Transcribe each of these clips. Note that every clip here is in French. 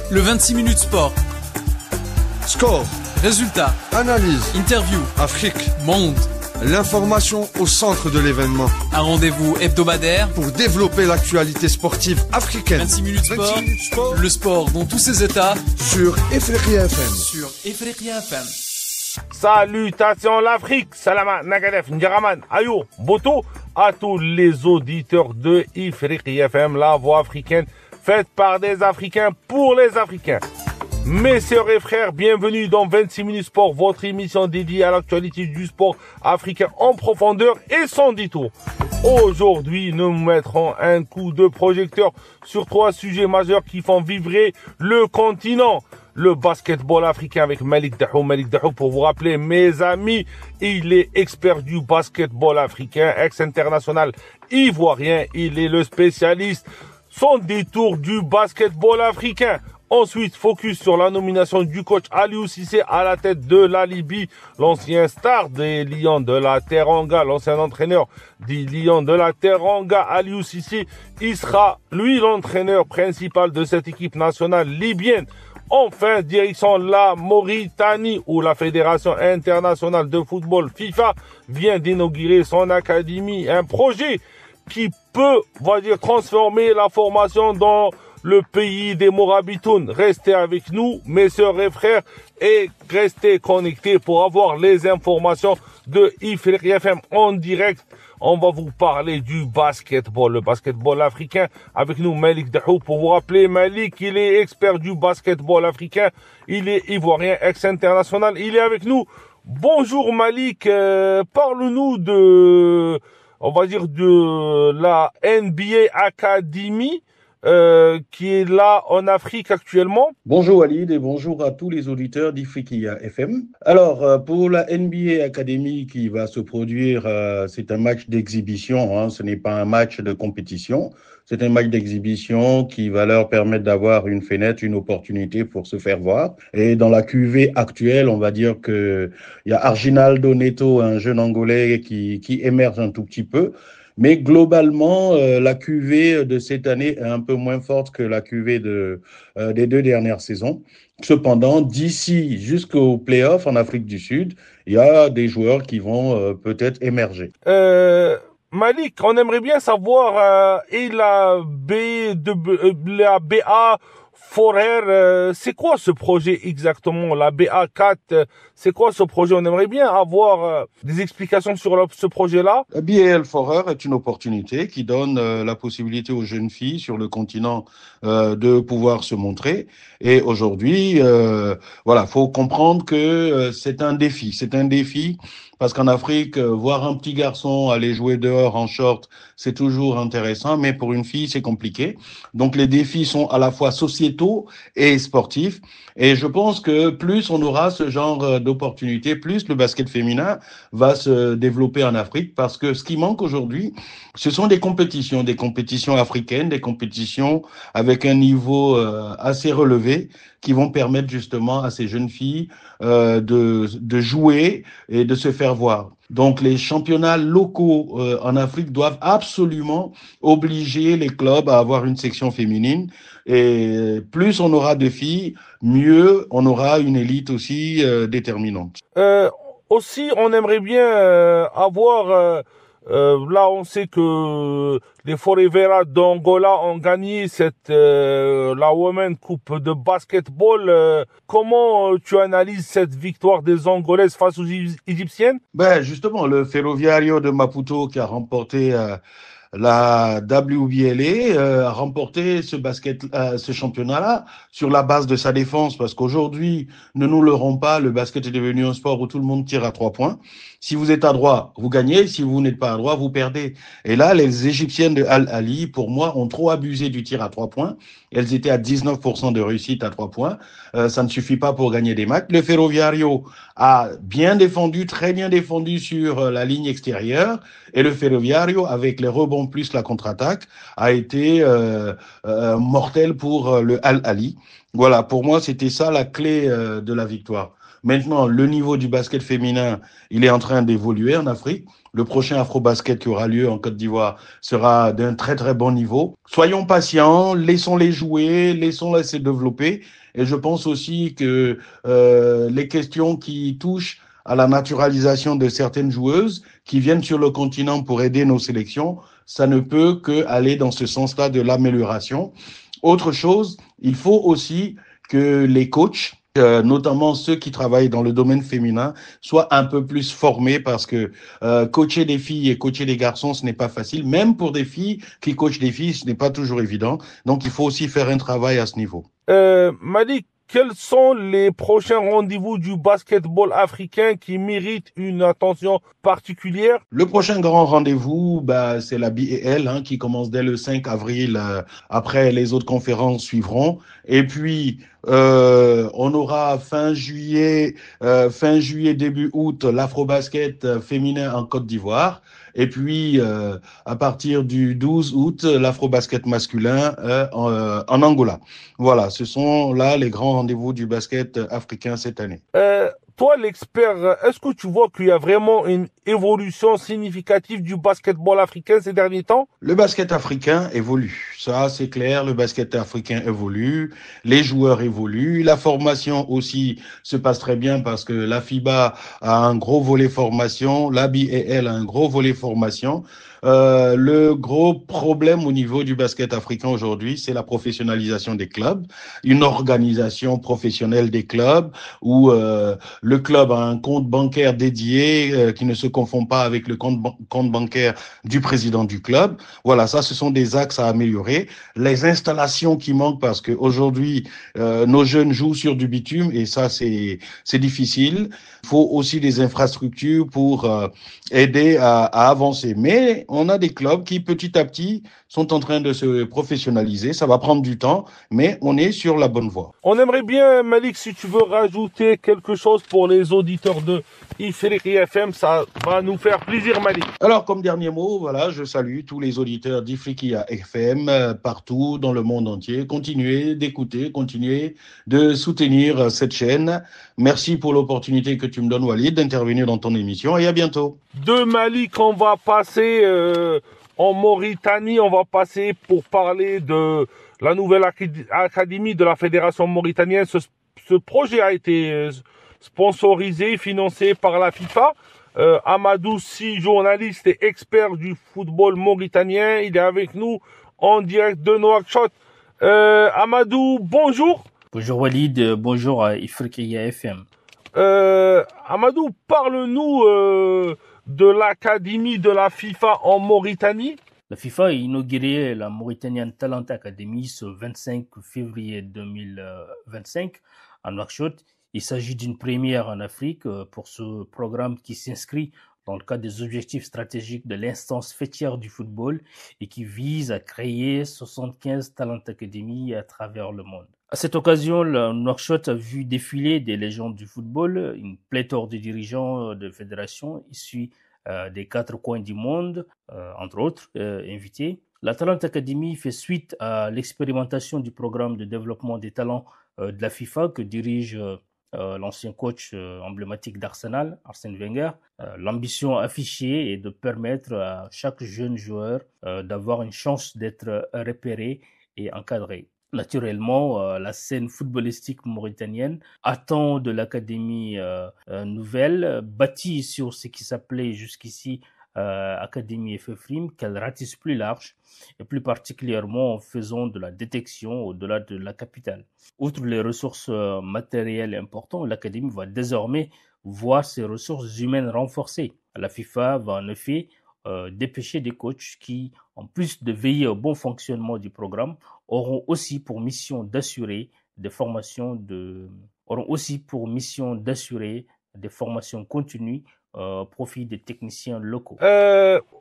Le 26 minutes sport. Score, Résultats, analyse, interview, Afrique, monde. l'information au centre de l'événement. Un rendez-vous hebdomadaire Pour développer l'actualité sportive africaine. 26 minutes sport. 26 minutes sport. Le sport dans tous ses états Sur Ifriqiya FM. sur Ifriqiya FM. Salutations l'Afrique, Salama, Nagadef, Ndjaraman, Ayo, Boto, à tous les auditeurs de Ifriqiya FM, la voix africaine faite par des Africains pour les Africains. Mes sœurs et frères, bienvenue dans 26 minutes sport, votre émission dédiée à l'actualité du sport africain en profondeur et sans détour. Aujourd'hui, nous mettrons un coup de projecteur sur 3 sujets majeurs qui font vibrer le continent. Le basketball africain avec Malik Dahou. Malik Dahou, pour vous rappeler, mes amis, il est expert du basketball africain, ex-international ivoirien. Il est le spécialiste sans détour du basketball africain. Ensuite, focus sur la nomination du coach Aliou Cissé à la tête de la Libye, l'ancien star des Lions de la Teranga, l'ancien entraîneur des Lions de la Teranga, Aliou Cissé. Il sera, lui, l'entraîneur principal de cette équipe nationale libyenne. Enfin, direction la Mauritanie, où la Fédération internationale de football FIFA vient d'inaugurer son académie, un projet qui peut, on va dire, transformer la formation dans le pays des Morabitoun. Restez avec nous, mes sœurs et frères, et restez connectés pour avoir les informations de Ifriqiya FM en direct. On va vous parler du basketball, le basketball africain. Avec nous, Malik Dahou. Pour vous rappeler, Malik, il est expert du basketball africain. Il est ivoirien, ex-international. Il est avec nous. Bonjour Malik, parle-nous de, on va dire, de la NBA Academy, qui est là en Afrique actuellement. Bonjour Walid et bonjour à tous les auditeurs d'Ifriqiya FM. Alors, pour la NBA Academy qui va se produire, c'est un match d'exhibition, hein, ce n'est pas un match de compétition. C'est un match d'exhibition qui va leur permettre d'avoir une fenêtre, une opportunité pour se faire voir. Et dans la QV actuelle, on va dire que il y a Arginaldo Neto, un jeune Angolais qui émerge un tout petit peu. Mais globalement, la QV de cette année est un peu moins forte que la QV des 2 dernières saisons. Cependant, d'ici jusqu'au play-off en Afrique du Sud, il y a des joueurs qui vont peut-être émerger. Malik, on aimerait bien savoir, et la BA Forer, c'est quoi ce projet exactement? La BA4, c'est quoi ce projet? On aimerait bien avoir des explications sur ce projet-là. La BAL Forer est une opportunité qui donne la possibilité aux jeunes filles sur le continent de pouvoir se montrer. Et aujourd'hui, voilà, faut comprendre que c'est un défi. C'est un défi parce qu'en Afrique, voir un petit garçon aller jouer dehors en short, c'est toujours intéressant, mais pour une fille, c'est compliqué. Donc les défis sont à la fois sociétaux et sportifs. Et je pense que plus on aura ce genre d'opportunités, plus le basket féminin va se développer en Afrique, parce que ce qui manque aujourd'hui, ce sont des compétitions africaines, des compétitions avec un niveau assez relevé, qui vont permettre justement à ces jeunes filles de jouer et de se faire voir. Donc les championnats locaux en Afrique doivent absolument obliger les clubs à avoir une section féminine. Et plus on aura de filles, mieux on aura une élite aussi déterminante. Aussi, on aimerait bien avoir... là, on sait que les Forever d'Angola ont gagné la Women Cup de basketball. Comment tu analyses cette victoire des Angolaises face aux Égyptiennes? Ben justement, le Ferroviario de Maputo qui a remporté la WBLA a remporté ce championnat-là sur la base de sa défense, parce qu'aujourd'hui, ne nous leurrons pas, le basket est devenu un sport où tout le monde tire à 3 points. Si vous êtes à droit, vous gagnez. Si vous n'êtes pas à droit, vous perdez. Et là, les Égyptiennes de Al-Ali, pour moi, ont trop abusé du tir à 3 points. Elles étaient à 19% de réussite à 3 points. Ça ne suffit pas pour gagner des matchs. Le Ferroviario a bien défendu, très bien défendu sur la ligne extérieure. Et le Ferroviario, avec les rebonds plus la contre-attaque, a été mortel pour le Al-Ali. Voilà, pour moi, c'était ça la clé de la victoire. Maintenant, le niveau du basket féminin, il est en train d'évoluer en Afrique. le prochain Afrobasket qui aura lieu en Côte d'Ivoire sera d'un très très bon niveau. Soyons patients, laissons-les jouer, laissons-les se développer. Et je pense aussi que les questions qui touchent à la naturalisation de certaines joueuses qui viennent sur le continent pour aider nos sélections, ça ne peut qu'aller dans ce sens-là de l'amélioration. Autre chose, il faut aussi que les coachs, notamment ceux qui travaillent dans le domaine féminin, soient un peu plus formés parce que coacher des filles et coacher des garçons, ce n'est pas facile. Même pour des filles qui coachent des filles, ce n'est pas toujours évident. Donc, il faut aussi faire un travail à ce niveau. Malik, quels sont les prochains rendez-vous du basketball africain qui méritent une attention particulière? Le prochain grand rendez-vous, c'est la BAL qui commence dès le 5 avril. Après, les autres conférences suivront. Et puis, on aura fin juillet, début août, l'Afrobasket féminin en Côte d'Ivoire. Et puis, à partir du 12 août, l'Afrobasket masculin en Angola. Voilà, ce sont là les grands rendez-vous du basket africain cette année. Toi, l'expert, est-ce que tu vois qu'il y a vraiment une évolution significative du basketball africain ces derniers temps? Le basket africain évolue. Ça, c'est clair. Le basket africain évolue. Les joueurs évoluent. La formation aussi se passe très bien parce que la FIBA a un gros volet formation. La BAL a un gros volet formation. Le gros problème au niveau du basket africain aujourd'hui, c'est la professionnalisation des clubs, une organisation professionnelle des clubs où le club a un compte bancaire dédié qui ne se confond pas avec le compte bancaire du président du club. Voilà, ça, ce sont des axes à améliorer. Les installations qui manquent parce que aujourd'hui nos jeunes jouent sur du bitume et ça, c'est difficile. Il faut aussi des infrastructures pour aider à avancer. Mais on a des clubs qui, petit à petit, sont en train de se professionnaliser. Ça va prendre du temps, mais on est sur la bonne voie. On aimerait bien, Malik, si tu veux rajouter quelque chose pour les auditeurs de Ifriqiya FM, ça va nous faire plaisir, Malik. Alors, comme dernier mot, voilà, je salue tous les auditeurs d'Ifriqiya FM partout dans le monde entier. Continuez d'écouter, continuez de soutenir cette chaîne. Merci pour l'opportunité que tu me donnes, Walid, d'intervenir dans ton émission et à bientôt. De Malik, on va passer en Mauritanie, on va passer pour parler de la nouvelle académie de la Fédération mauritanienne. Ce projet a été sponsorisé, financé par la FIFA. Amadou Si, journaliste et expert du football mauritanien, il est avec nous en direct de Nouakchott. Amadou, bonjour. Bonjour Walid, bonjour à Ifriqiya FM. Amadou, parle-nous de l'académie de la FIFA en Mauritanie. La FIFA a inauguré la Mauritanian Talent Academy ce 25 février 2025 à Nouakchott. Il s'agit d'une première en Afrique pour ce programme qui s'inscrit dans le cadre des objectifs stratégiques de l'instance fêtière du football et qui vise à créer 75 Talent Academy à travers le monde. À cette occasion, Nouakchott a vu défiler des légendes du football, une pléthore de dirigeants de fédérations issus des 4 coins du monde, entre autres invités. La Talent Academy fait suite à l'expérimentation du programme de développement des talents de la FIFA que dirige l'ancien coach emblématique d'Arsenal, Arsène Wenger. L'ambition affichée est de permettre à chaque jeune joueur d'avoir une chance d'être repéré et encadré. Naturellement, la scène footballistique mauritanienne attend de l'académie nouvelle, bâtie sur ce qui s'appelait jusqu'ici Académie FFRIM, qu'elle ratisse plus large et plus particulièrement en faisant de la détection au-delà de la capitale. Outre les ressources matérielles importantes, l'académie va désormais voir ses ressources humaines renforcées. La FIFA va en effet dépêcher des coachs qui, en plus de veiller au bon fonctionnement du programme, auront aussi pour mission d'assurer des formations continues au profit des techniciens locaux.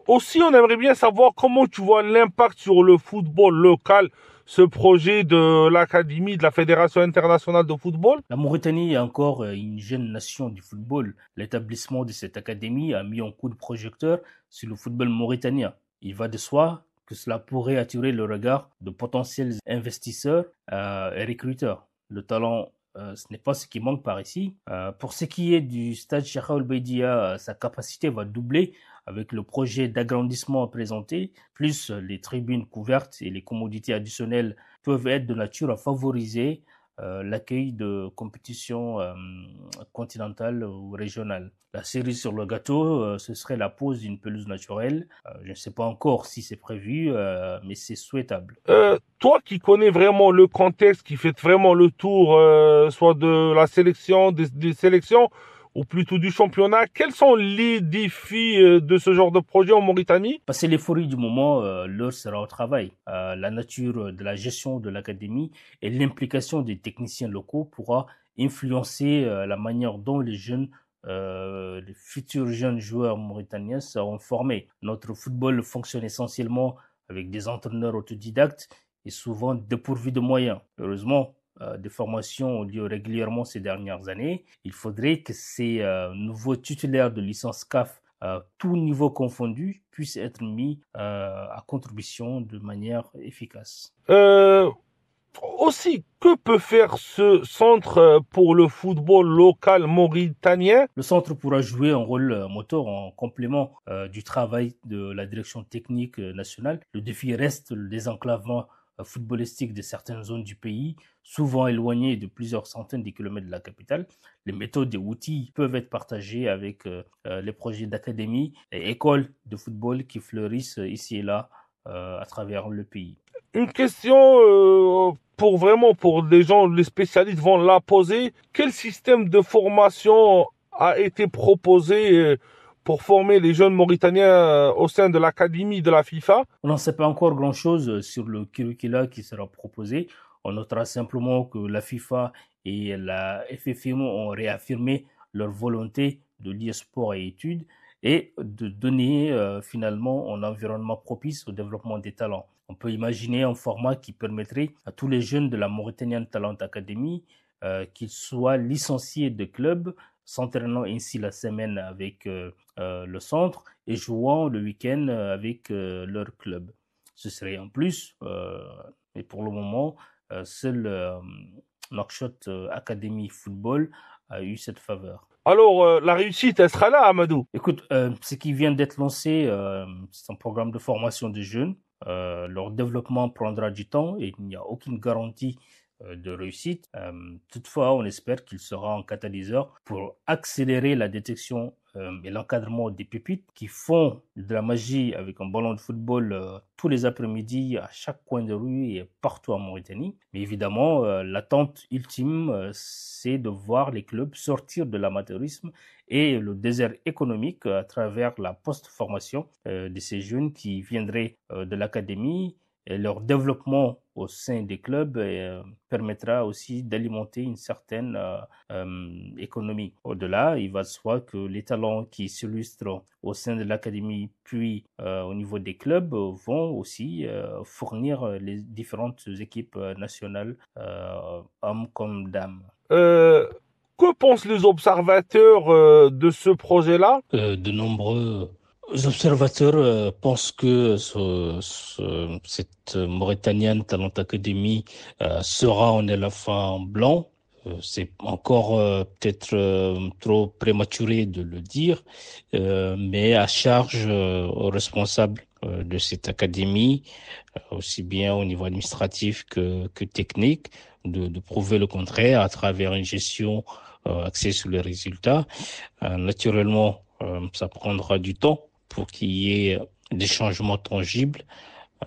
Aussi, on aimerait bien savoir comment tu vois l'impact sur le football local, ce projet de l'Académie de la Fédération internationale de football. La Mauritanie est encore une jeune nation du football. L'établissement de cette académie a mis un coup de projecteur sur le football mauritanien. Il va de soi que cela pourrait attirer le regard de potentiels investisseurs et recruteurs. Le talent, ce n'est pas ce qui manque par ici. Pour ce qui est du stade Cheikh Ould Beidia, sa capacité va doubler avec le projet d'agrandissement présenté, plus les tribunes couvertes et les commodités additionnelles peuvent être de nature à favoriser l'accueil de compétitions continentales ou régionales. La cerise sur le gâteau, ce serait la pose d'une pelouse naturelle. Je ne sais pas encore si c'est prévu, mais c'est souhaitable. Toi qui connais vraiment le contexte, qui fait vraiment le tour, soit de la sélection, des sélections, ou plutôt du championnat, quels sont les défis de ce genre de projet en Mauritanie? Passer l'euphorie du moment, l'heure sera au travail. La nature de la gestion de l'académie et l'implication des techniciens locaux pourra influencer la manière dont les futurs jeunes joueurs mauritaniens seront formés. Notre football fonctionne essentiellement avec des entraîneurs autodidactes et souvent dépourvus de moyens. Heureusement, des formations ont lieu régulièrement ces dernières années. Il faudrait que ces nouveaux titulaires de licence CAF, tout niveau confondu, puissent être mis à contribution de manière efficace. Aussi, que peut faire ce centre pour le football local mauritanien? Le centre pourra jouer un rôle moteur en complément du travail de la direction technique nationale. Le défi reste le désenclavement footballistique de certaines zones du pays, souvent éloignées de plusieurs centaines de kilomètres de la capitale. Les méthodes et outils peuvent être partagés avec les projets d'académie et écoles de football qui fleurissent ici et là à travers le pays. Une question pour les gens, les spécialistes vont la poser. Quel système de formation a été proposé pour former les jeunes Mauritaniens au sein de l'académie de la FIFA? On n'en sait pas encore grand-chose sur le curricula qui sera proposé. On notera simplement que la FIFA et la FFM ont réaffirmé leur volonté de lier sport et études et de donner finalement un environnement propice au développement des talents. On peut imaginer un format qui permettrait à tous les jeunes de la Mauritanian Talent Academy, qu'ils soient licenciés de clubs, s'entraînant ainsi la semaine avec le centre et jouant le week-end avec leur club. Ce serait en plus, mais pour le moment, seul Nouakchott Academy Football a eu cette faveur. Alors, la réussite, elle sera là, Amadou? Écoute, ce qui vient d'être lancé, c'est un programme de formation des jeunes. Leur développement prendra du temps et il n'y a aucune garantie de réussite. Toutefois, on espère qu'il sera un catalyseur pour accélérer la détection et l'encadrement des pépites qui font de la magie avec un ballon de football tous les après-midi à chaque coin de rue et partout en Mauritanie. Mais évidemment, l'attente ultime, c'est de voir les clubs sortir de l'amateurisme et le désert économique à travers la post-formation de ces jeunes qui viendraient de l'académie. Et leur développement au sein des clubs permettra aussi d'alimenter une certaine économie. Au-delà, il va de soi que les talents qui s'illustrent au sein de l'académie puis au niveau des clubs vont aussi fournir les différentes équipes nationales, hommes comme dames. Que pensent les observateurs de ce projet-là? De nombreux observateurs pensent que cette Mauritanian Talent Academy sera un éléphant blanc. C'est encore peut-être trop prématuré de le dire, mais à charge aux responsables de cette académie, aussi bien au niveau administratif que technique, de prouver le contraire à travers une gestion axée sur les résultats. Naturellement, ça prendra du temps pour qu'il y ait des changements tangibles,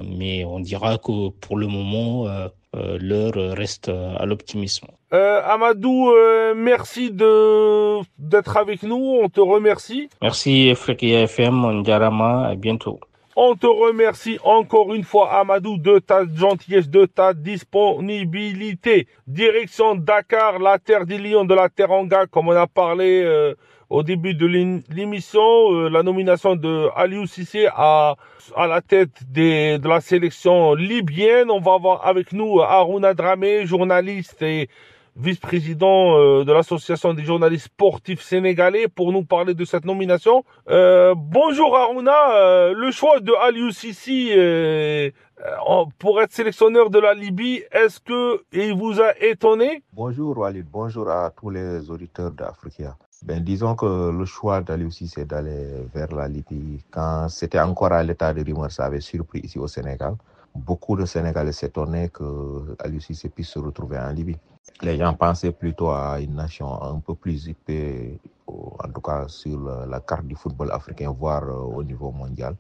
mais on dira que pour le moment, l'heure reste à l'optimisme. Amadou, merci d'être avec nous, on te remercie. Merci Africa FM, Ndiarama, à bientôt. On te remercie encore une fois, Amadou, de ta gentillesse, de ta disponibilité. Direction Dakar, la terre des lions, de la Teranga, comme on a parlé au début de l'émission, la nomination de Aliou Cissé à la tête de la sélection libyenne. On va avoir avec nous Harouna Dramé, journaliste et vice-président de l'association des journalistes sportifs sénégalais, pour nous parler de cette nomination. Bonjour Harouna, le choix de Aliou Cissé pour être sélectionneur de la Libye, est-ce que il vous a étonné? Bonjour Walid, bonjour à tous les auditeurs d'Africa. Disons que le choix d'Aliou Cissé d'aller vers la Libye, quand c'était encore à l'état de rumeur, ça avait surpris ici au Sénégal. Beaucoup de Sénégalais s'étonnaient que Aliou Cissé puisse se retrouver en Libye. Les gens pensaient plutôt à une nation un peu plus zippée, en tout cas sur la carte du football africain, voire au niveau mondial.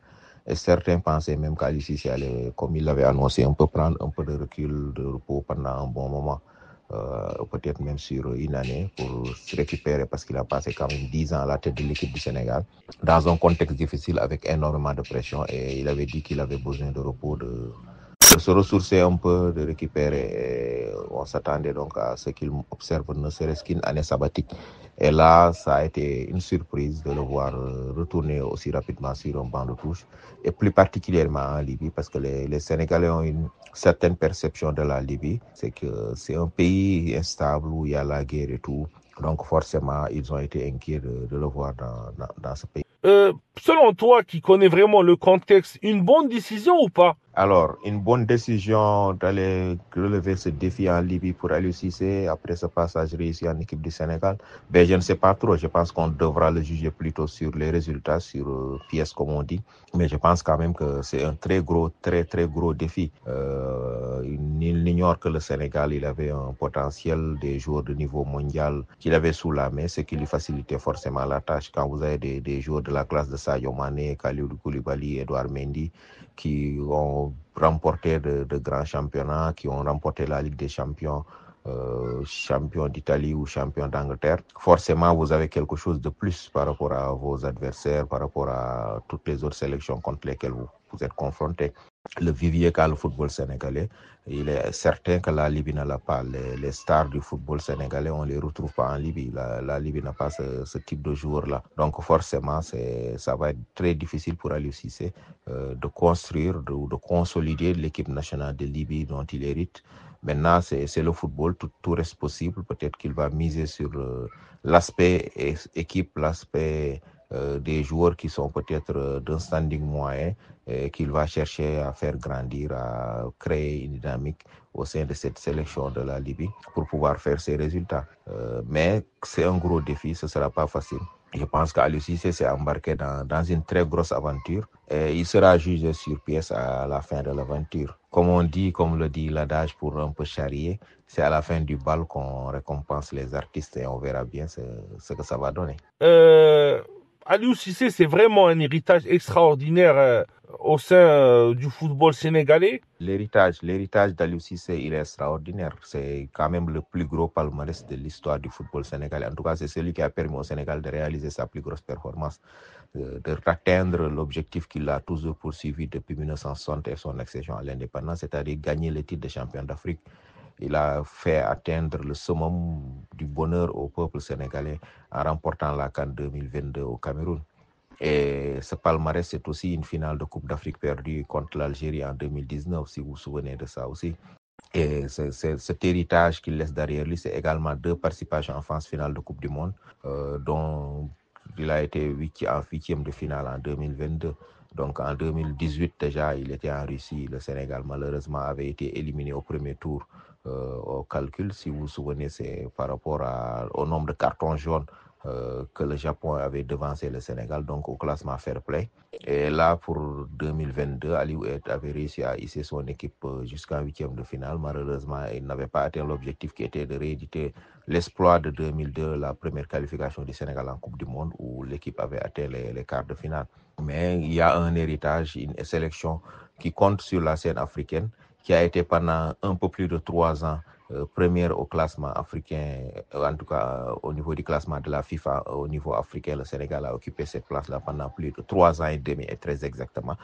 Et certains pensaient même qu'Aliou Cissé allait, comme il l'avait annoncé, un peu prendre un peu de recul, de repos pendant un bon moment. Peut-être même sur une année pour se récupérer parce qu'il a passé quand même 10 ans à la tête de l'équipe du Sénégal dans un contexte difficile avec énormément de pression et il avait dit qu'il avait besoin de repos, de se ressourcer un peu, de récupérer. Et on s'attendait donc à ce qu'il observe ne serait-ce qu'une année sabbatique. Et là, ça a été une surprise de le voir retourner aussi rapidement sur un banc de touche, et plus particulièrement en Libye, parce que les Sénégalais ont une certaine perception de la Libye, c'est que c'est un pays instable où il y a la guerre et tout. Donc forcément, ils ont été inquiets de le voir dans ce pays. Selon toi, qui connais vraiment le contexte, une bonne décision ou pas? Alors, une bonne décision d'aller relever ce défi en Libye pour Aliou Cissé après ce passage réussi en équipe du Sénégal, je ne sais pas trop. Je pense qu'on devra le juger plutôt sur les résultats, sur pièce comme on dit. Mais je pense quand même que c'est un très gros défi. Nul n'ignore que le Sénégal, il avait un potentiel des joueurs de niveau mondial qu'il avait sous la main, ce qui lui facilitait forcément la tâche. Quand vous avez des joueurs de la classe de Sadio Mané, Kalidou Koulibaly, Edouard Mendy, qui ont remporté de grands championnats, qui ont remporté la Ligue des Champions, champion d'Italie ou champion d'Angleterre. Forcément, vous avez quelque chose de plus par rapport à vos adversaires, par rapport à toutes les autres sélections contre lesquelles vous êtes confrontés. Le vivier qu'a le football sénégalais, il est certain que la Libye n'a pas. Les stars du football sénégalais, on ne les retrouve pas en Libye. La Libye n'a pas ce type de joueurs-là. Donc forcément, ça va être très difficile pour Aliou Cissé de construire, de consolider l'équipe nationale de Libye dont il hérite. Maintenant, c'est le football, tout reste possible. Peut-être qu'il va miser sur l'aspect équipe, l'aspect des joueurs qui sont peut-être d'un standing moyen, qu'il va chercher à faire grandir, à créer une dynamique au sein de cette sélection de la Libye pour pouvoir faire ses résultats. Mais c'est un gros défi, ce ne sera pas facile. Je pense qu'Aliou Cissé s'est embarqué dans une très grosse aventure et il sera jugé sur pièce à la fin de l'aventure. Comme le dit l'adage pour un peu charrier, c'est à la fin du bal qu'on récompense les artistes et on verra bien ce que ça va donner. Aliou Cissé, c'est vraiment un héritage extraordinaire au sein du football sénégalais. L'héritage d'Aliou Cissé, il est extraordinaire. C'est quand même le plus gros palmarès de l'histoire du football sénégalais. En tout cas, c'est celui qui a permis au Sénégal de réaliser sa plus grosse performance, d'atteindre l'objectif qu'il a toujours poursuivi depuis 1960 et son accession à l'indépendance, c'est-à-dire gagner le titre de champion d'Afrique. Il a fait atteindre le summum du bonheur au peuple sénégalais en remportant la CAN 2022 au Cameroun. Et ce palmarès, c'est aussi une finale de Coupe d'Afrique perdue contre l'Algérie en 2019, si vous vous souvenez de ça aussi. Et cet héritage qu'il laisse derrière lui, c'est également 2 participations en phase finale de Coupe du Monde, dont il a été en huitième de finale en 2022. Donc en 2018 déjà, il était en Russie. Le Sénégal, malheureusement, avait été éliminé au premier tour au calcul. Si vous vous souvenez, c'est par rapport au nombre de cartons jaunes que le Japon avait devancé le Sénégal, donc au classement fair play. Et là, pour 2022, Aliou avait réussi à hisser son équipe jusqu'en huitième de finale. Malheureusement, il n'avait pas atteint l'objectif qui était de rééditer l'exploit de 2002, la première qualification du Sénégal en Coupe du Monde, où l'équipe avait atteint les quarts de finale. Mais il y a un héritage, une sélection qui compte sur la scène africaine, qui a été pendant un peu plus de 3 ans première au classement africain, en tout cas au niveau du classement de la FIFA, au niveau africain. Le Sénégal a occupé cette place-là pendant plus de 3 ans et demi, et très exactement.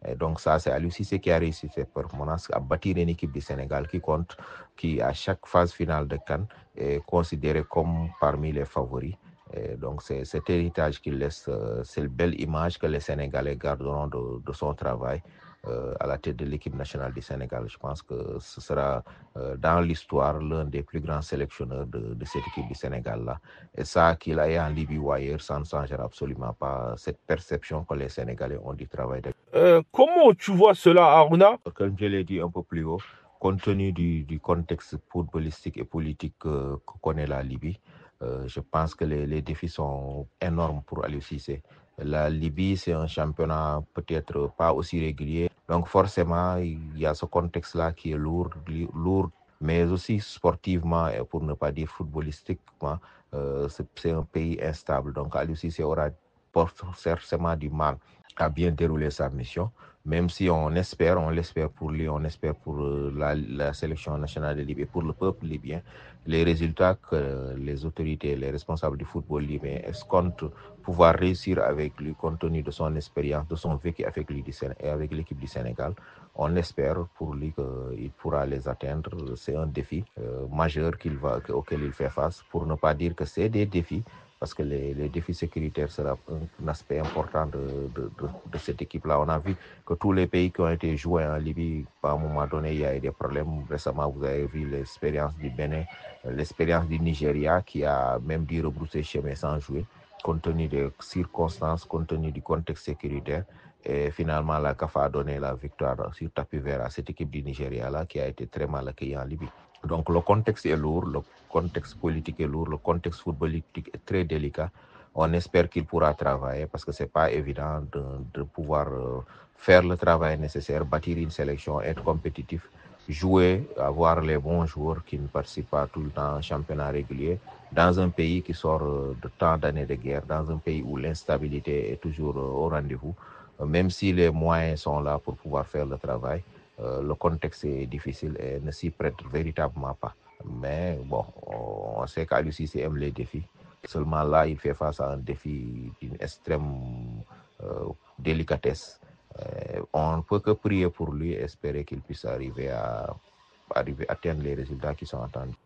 Et donc ça, c'est Aliou Cissé qui a réussi cette performance, à bâtir une équipe du Sénégal qui compte, qui à chaque phase finale de CAN est considérée comme parmi les favoris. Et donc c'est cet héritage qu'il laisse, c'est une belle image que les Sénégalais garderont de son travail à la tête de l'équipe nationale du Sénégal. Je pense que ce sera dans l'histoire l'un des plus grands sélectionneurs de cette équipe du Sénégal-là. Et ça, qu'il aille en Libye ou ailleurs, ça ne changera absolument pas cette perception que les Sénégalais ont du travail. Comment tu vois cela, Aruna? Comme je l'ai dit un peu plus haut, compte tenu du contexte footballistique et politique que connaît la Libye, Je pense que les défis sont énormes pour Aliou Cissé. La Libye, c'est un championnat peut-être pas aussi régulier. Donc forcément, il y a ce contexte-là qui est lourd, mais aussi sportivement, et pour ne pas dire footballistiquement, c'est un pays instable. Donc Aliou Cissé aura forcément du mal à bien dérouler sa mission, même si on l'espère pour lui, on espère pour la sélection nationale de Libye, pour le peuple libyen. Les résultats que les autorités, les responsables du football libyen escomptent pouvoir réussir avec lui, compte tenu de son expérience, de son vécu avec l'équipe du Sénégal. On espère pour lui qu'il pourra les atteindre. C'est un défi majeur auquel il fait face, pour ne pas dire que c'est des défis, parce que les défis sécuritaires seront un aspect important de cette équipe-là. On a vu que tous les pays qui ont été joués en Libye, à un moment donné, il y a eu des problèmes. Récemment, vous avez vu l'expérience du Bénin, l'expérience du Nigeria, qui a même dû rebrousser chemin sans jouer, compte tenu des circonstances, compte tenu du contexte sécuritaire. Et finalement, la CAF a donné la victoire sur tapis vert à cette équipe du Nigeria-là, qui a été très mal accueillie en Libye. Donc le contexte est lourd, le contexte politique est lourd, le contexte footballistique est très délicat. On espère qu'il pourra travailler, parce que c'est pas évident de pouvoir faire le travail nécessaire, bâtir une sélection, être compétitif, jouer, avoir les bons joueurs qui ne participent pas tout le temps en championnat régulier, dans un pays qui sort de tant d'années de guerre, dans un pays où l'instabilité est toujours au rendez-vous. Même si les moyens sont là pour pouvoir faire le travail, le contexte est difficile et ne s'y prête véritablement pas. Mais bon, on sait qu'Aliou Cissé aime les défis. Seulement là, il fait face à un défi d'une extrême délicatesse. On ne peut que prier pour lui et espérer qu'il puisse arriver à atteindre les résultats qui sont attendus.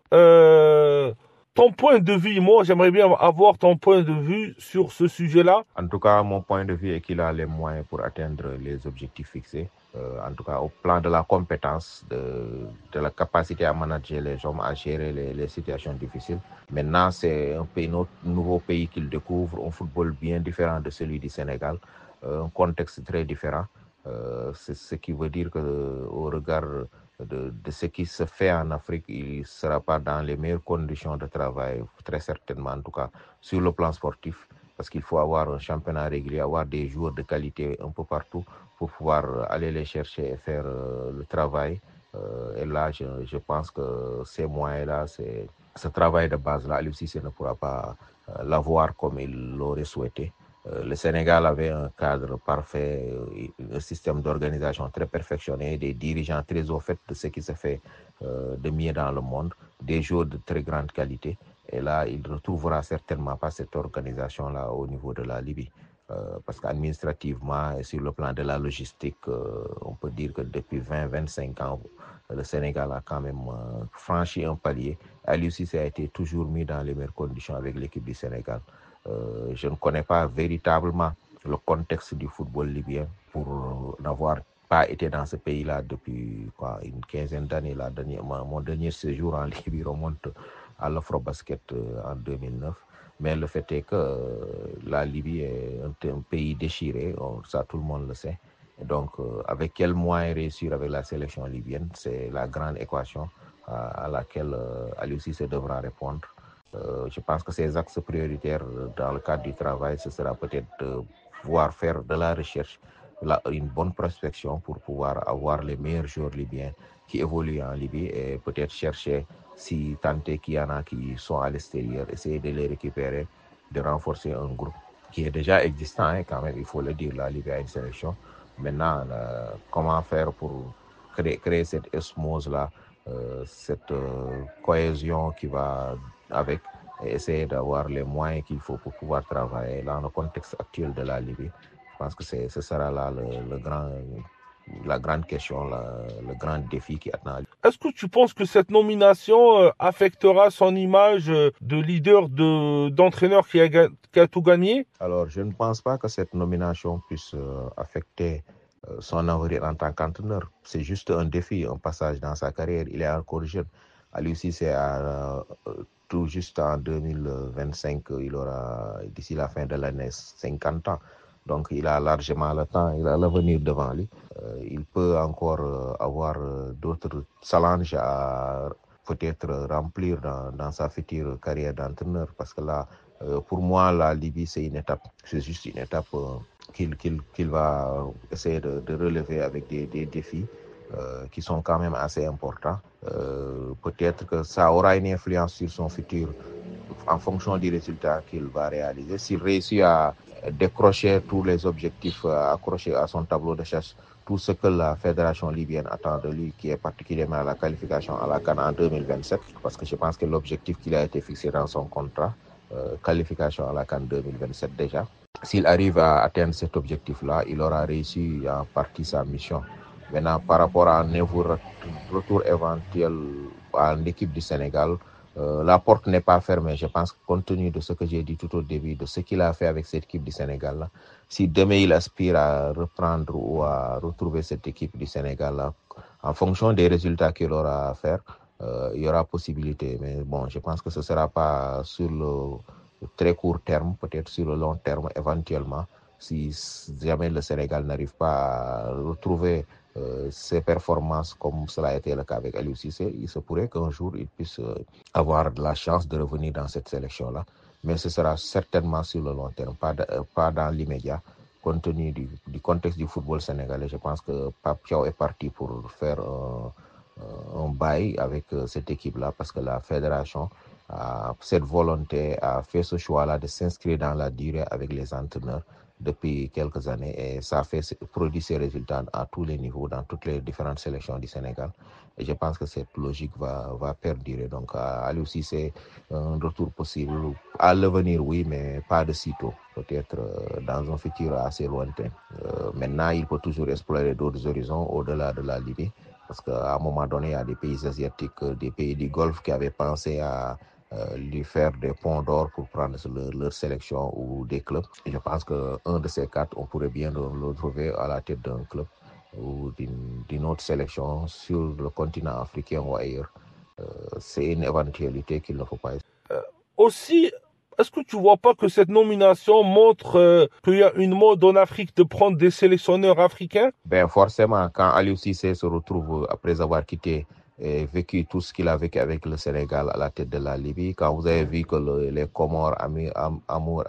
Ton point de vue, moi, j'aimerais bien avoir ton point de vue sur ce sujet-là. En tout cas, mon point de vue est qu'il a les moyens pour atteindre les objectifs fixés. En tout cas, au plan de la compétence, de la capacité à manager les hommes, à gérer les situations difficiles. Maintenant, c'est un nouveau pays qu'il découvre, un football bien différent de celui du Sénégal, un contexte très différent. C'est ce qui veut dire qu'au regard de ce qui se fait en Afrique, il ne sera pas dans les meilleures conditions de travail, très certainement, en tout cas sur le plan sportif, parce qu'il faut avoir un championnat régulier, avoir des joueurs de qualité un peu partout pour pouvoir aller les chercher et faire le travail. Et là, je pense que ces moyens-là, ce travail de base-là, Aliou Cissé ne pourra pas l'avoir comme il l'aurait souhaité. Le Sénégal avait un cadre parfait, un système d'organisation très perfectionné, des dirigeants très au fait de ce qui se fait de mieux dans le monde, des joueurs de très grande qualité. Et là, il ne retrouvera certainement pas cette organisation-là au niveau de la Libye. Parce qu'administrativement et sur le plan de la logistique, on peut dire que depuis 20-25 ans, le Sénégal a quand même franchi un palier. Aliou Cissé a été toujours mis dans les meilleures conditions avec l'équipe du Sénégal. Je ne connais pas véritablement le contexte du football libyen pour n'avoir pas été dans ce pays-là depuis une quinzaine d'années. Mon dernier séjour en Libye remonte à l'Afrobasket en 2009. Mais le fait est que la Libye est un pays déchiré, ça tout le monde le sait. Et donc, avec quels moyens réussir avec la sélection libyenne, c'est la grande équation à laquelle Aliou Cissé devra répondre. Je pense que ces axes prioritaires dans le cadre du travail, ce sera peut-être de pouvoir faire de la recherche, une bonne prospection pour pouvoir avoir les meilleurs joueurs libyens qui évoluent en Libye et peut-être chercher, si tant est qu'il y en a qui sont à l'extérieur, essayer de les récupérer, de renforcer un groupe qui est déjà existant, quand même, il faut le dire, la Libye a une sélection. Maintenant, comment faire pour créer cette osmose-là, cette cohésion qui va avec, et essayer d'avoir les moyens qu'il faut pour pouvoir travailler dans le contexte actuel de la Libye. Je pense que ce sera là la grande question, le grand défi qui attend. Est-ce que tu penses que cette nomination affectera son image de leader, d'entraîneur qui a tout gagné? Alors, je ne pense pas que cette nomination puisse affecter son avenir en tant qu'entraîneur. C'est juste un défi, un passage dans sa carrière. Il est encore jeune. Aliou Cissé a tout juste en 2025, il aura, d'ici la fin de l'année, 50 ans. Donc, il a largement le temps, il a l'avenir devant lui. Il peut encore avoir d'autres challenges à peut-être remplir dans sa future carrière d'entraîneur. Parce que là, pour moi, la Libye, c'est une étape, c'est juste une étape qu'il va essayer de relever avec des défis qui sont quand même assez importants. Peut-être que ça aura une influence sur son futur en fonction des résultats qu'il va réaliser. S'il réussit à décrocher tous les objectifs accrochés à son tableau de chasse, tout ce que la fédération libyenne attend de lui, qui est particulièrement la qualification à la CAN en 2027, parce que je pense que l'objectif qui a été fixé dans son contrat, qualification à la CAN 2027 déjà, s'il arrive à atteindre cet objectif-là, il aura réussi en partie sa mission. Maintenant, par rapport à un retour éventuel à l'équipe du Sénégal, la porte n'est pas fermée. Je pense que compte tenu de ce que j'ai dit tout au début, de ce qu'il a fait avec cette équipe du Sénégal, là, si demain il aspire à reprendre ou à retrouver cette équipe du Sénégal, là, en fonction des résultats qu'il aura à faire, il y aura possibilité. Mais bon, je pense que ce ne sera pas sur le très court terme, peut-être sur le long terme éventuellement, si jamais le Sénégal n'arrive pas à retrouver ses performances comme cela a été le cas avec Aliou Cissé, il se pourrait qu'un jour il puisse avoir de la chance de revenir dans cette sélection-là. Mais ce sera certainement sur le long terme, pas dans l'immédiat. Compte tenu du contexte du football sénégalais, je pense que Pape Thiaw est parti pour faire un bail avec cette équipe-là, parce que la fédération a cette volonté, a fait ce choix-là de s'inscrire dans la durée avec les entraîneurs depuis quelques années, et ça a fait produit ses résultats à tous les niveaux, dans toutes les différentes sélections du Sénégal. Et je pense que cette logique va perdurer. Donc, Aliou Cissé, un retour possible à l'avenir, oui, mais pas de sitôt. Peut-être dans un futur assez lointain. Maintenant, il peut toujours explorer d'autres horizons au-delà de la Libye. Parce qu'à un moment donné, il y a des pays asiatiques, des pays du Golfe qui avaient pensé à lui faire des ponts d'or pour prendre leur sélection ou des clubs. Et je pense qu'un de ces quatre, on pourrait bien le trouver à la tête d'un club ou d'une autre sélection sur le continent africain ou ailleurs. C'est une éventualité qu'il ne faut pas Aussi, est-ce que tu vois pas que cette nomination montre qu'il y a une mode en Afrique de prendre des sélectionneurs africains? Ben forcément, quand Aliou Cissé se retrouve après avoir quitté et vécu tout ce qu'il a vécu avec le Sénégal à la tête de la Libye, quand vous avez vu que les Comores, Amour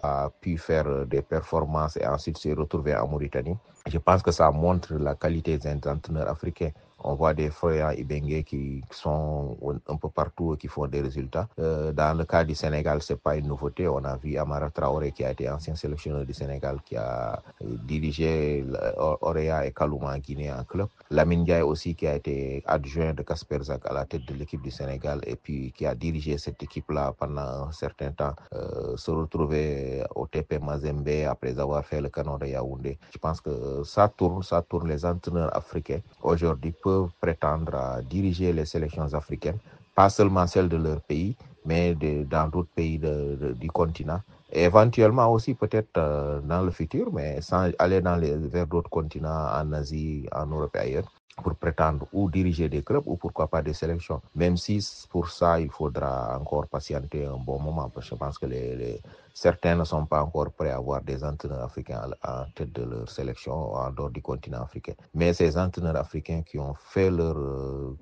a pu faire des performances et ensuite se retrouver en Mauritanie, je pense que ça montre la qualité des entraîneurs africains. On voit des frères Ibengue qui sont un peu partout et qui font des résultats. Dans le cas du Sénégal, ce n'est pas une nouveauté. On a vu Amara Traoré, qui a été ancien sélectionneur du Sénégal, qui a dirigé Orea et Kalouma en Guinée en club. Lamine Ndiaye aussi, qui a été adjoint de Kasper Zak à la tête de l'équipe du Sénégal et puis qui a dirigé cette équipe-là pendant un certain temps, se retrouver au TP Mazembe après avoir fait le canon de Yaoundé. Je pense que ça tourne. Les entraîneurs africains aujourd'hui peuvent prétendre à diriger les sélections africaines, pas seulement celles de leur pays, mais dans d'autres pays du continent. Et éventuellement aussi peut-être dans le futur, mais sans aller vers d'autres continents, en Asie, en Europe et ailleurs, pour prétendre ou diriger des clubs ou pourquoi pas des sélections. Même si pour ça, il faudra encore patienter un bon moment, parce que je pense que certains ne sont pas encore prêts à avoir des entraîneurs africains en tête de leur sélection en dehors du continent africain. Mais ces entraîneurs africains qui ont fait leurs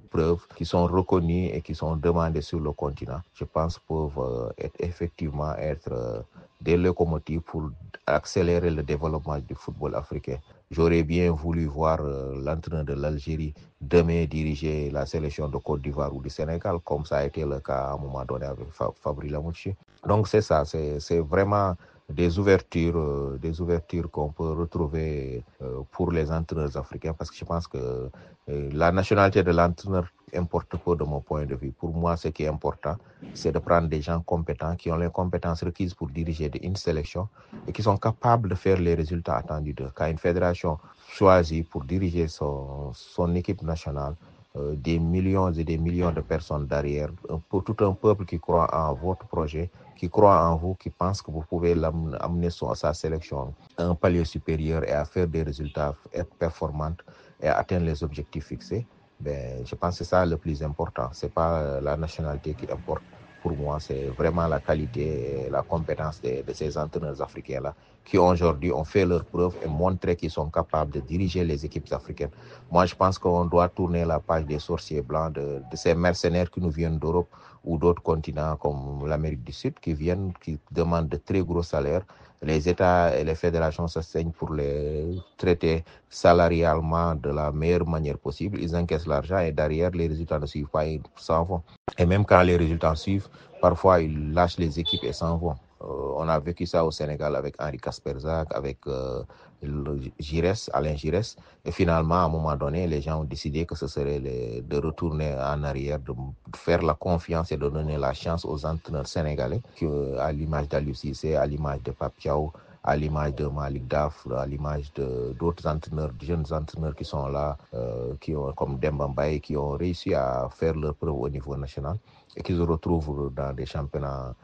preuves, qui sont reconnus et qui sont demandés sur le continent, je pense peuvent effectivement être des locomotives pour accélérer le développement du football africain. J'aurais bien voulu voir l'entraîneur de l'Algérie demain diriger la sélection de Côte d'Ivoire ou du Sénégal, comme ça a été le cas à un moment donné avec Fabri Lamouchi. Donc c'est ça, c'est vraiment des ouvertures qu'on peut retrouver pour les entraîneurs africains, parce que je pense que la nationalité de l'entraîneur importe peu de mon point de vue. Pour moi, ce qui est important, c'est de prendre des gens compétents, qui ont les compétences requises pour diriger une sélection et qui sont capables de faire les résultats attendus d'eux. Quand une fédération choisit pour diriger son équipe nationale, des millions et des millions de personnes derrière, tout un peuple qui croit en votre projet, qui croit en vous, qui pense que vous pouvez amener sa sélection à un palier supérieur et à faire des résultats, être performante et à atteindre les objectifs fixés. Ben, je pense que c'est ça le plus important. Ce n'est pas la nationalité qui importe. Pour moi, c'est vraiment la qualité et la compétence de ces entraîneurs africains-là qui aujourd'hui ont fait leurs preuves et montré qu'ils sont capables de diriger les équipes africaines. Moi, je pense qu'on doit tourner la page des sorciers blancs, de ces mercenaires qui nous viennent d'Europe ou d'autres continents comme l'Amérique du Sud, qui demandent de très gros salaires. Les États et les fédérations s'asseignent pour les traiter salarialement de la meilleure manière possible. Ils encaissent l'argent et derrière, les résultats ne suivent pas, ils s'en vont. Et même quand les résultats suivent, parfois ils lâchent les équipes et s'en vont. On a vécu ça au Sénégal avec Henri Kasperzak, avec Alain Giresse. Et finalement, à un moment donné, les gens ont décidé que ce serait de retourner en arrière, de faire la confiance et de donner la chance aux entraîneurs sénégalais, à l'image d'Aliou Cissé, à l'image de Pape Thiaw, à l'image de Malick Daf, à l'image d'autres entraîneurs, de jeunes entraîneurs qui sont là, comme Demba Mbaye, qui ont réussi à faire leur preuve au niveau national et qui se retrouvent dans des championnats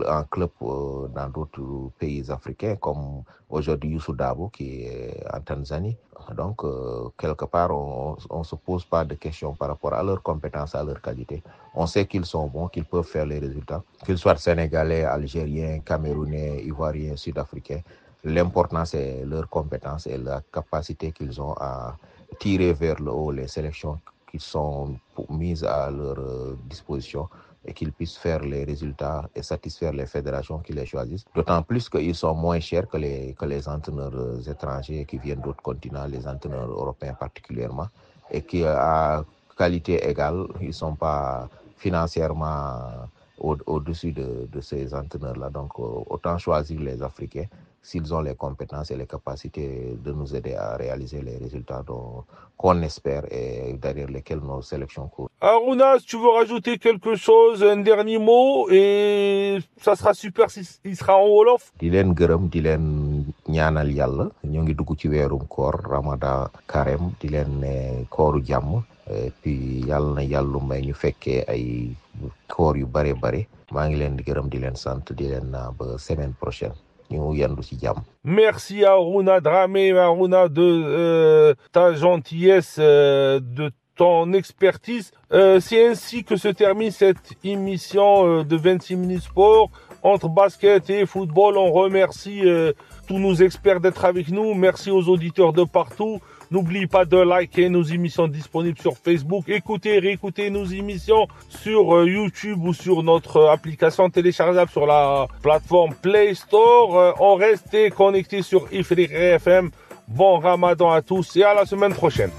en club dans d'autres pays africains, comme aujourd'hui Youssou Dabo qui est en Tanzanie. Donc, quelque part, on ne se pose pas de questions par rapport à leurs compétences, à leur qualité. On sait qu'ils sont bons, qu'ils peuvent faire les résultats, qu'ils soient sénégalais, algériens, camerounais, ivoiriens, sud-africains. L'important, c'est leurs compétences et la capacité qu'ils ont à tirer vers le haut les sélections qui sont mises à leur disposition et qu'ils puissent faire les résultats et satisfaire les fédérations qui les choisissent. D'autant plus qu'ils sont moins chers que les entraîneurs étrangers qui viennent d'autres continents, les entraîneurs européens particulièrement, et qui, à qualité égale, ils ne sont pas financièrement au-dessus de ces entraîneurs-là. Donc, autant choisir les Africains s'ils ont les compétences et les capacités de nous aider à réaliser les résultats qu'on espère et derrière lesquels nos sélections courent. Aruna, si tu veux rajouter quelque chose, un dernier mot, et ça sera super s'il sera en Wolof. Di leen gërëm, di leen ñaanal yàlla, ñoo ngi dugg ci weerum koor Ramadan Kareem, di leen ne kooru jàmm, et puis yàlla na yàlla may ñu fekkee ay koor yu bare bare. Maa ngi leen di gërëm, di leen sant, di leen naa ba semaine prochaine. Merci Aruna Dramé, Aruna, de ta gentillesse, de ton expertise. C'est ainsi que se termine cette émission de 26 minutes sport entre basket et football. On remercie tous nos experts d'être avec nous. Merci aux auditeurs de partout. N'oubliez pas de liker nos émissions disponibles sur Facebook. Écoutez, réécoutez nos émissions sur YouTube ou sur notre application téléchargeable sur la plateforme Play Store. On reste connecté sur Ifriqiya FM. Bon Ramadan à tous et à la semaine prochaine.